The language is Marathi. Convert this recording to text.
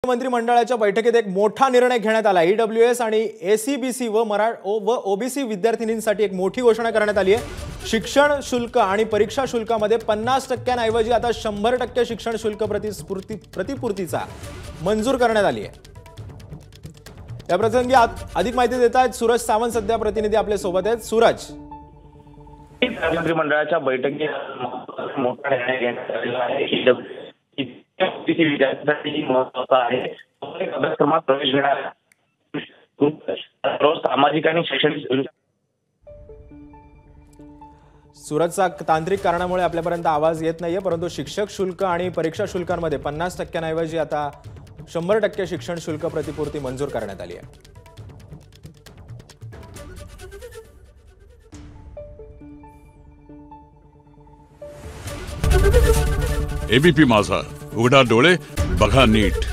मंत्रिमंडळाच्या बैठकीत एक मोठा निर्णय घेण्यात आला। ईडब्ल्यूएस आणि एसीबीसी व ओबीसी विद्यार्थिनींसाठी एक मोठी घोषणा करण्यात आली आहे। शिक्षण शुल्क आणि परीक्षा शुल्कामध्ये 50% ऐवजी आता 100% शिक्षण शुल्क प्रतिपूर्तीचा मंजूर करण्यात आली आहे। या प्रसंगी अधिक माहिती देत आहेत सूरज सावंत, सध्या प्रतिनिधी आपल्या सोबत आहेत। सूरज, मंत्रिमंडळाच्या बैठकीत मोठा निर्णय घेण्यात आलेला आहे। विद्यार्थ्यांसाठी महत्त्वाचा आहे। अभ्यासक्रमात प्रवेश घेणाऱ्या सामाजिक आणि शैक्षणिक सूरजचा तांत्रिक कारणामुळे आपल्यापर्यंत आवाज येत नाहीये, परंतु शिक्षक शुल्क आणि परीक्षा शुल्कांमध्ये 50% ऐवजी आता 100% शिक्षण शुल्क प्रतिपूर्ती मंजूर करण्यात आली आहे। एबीपी माझा, उघडा डोळे बघा नीट।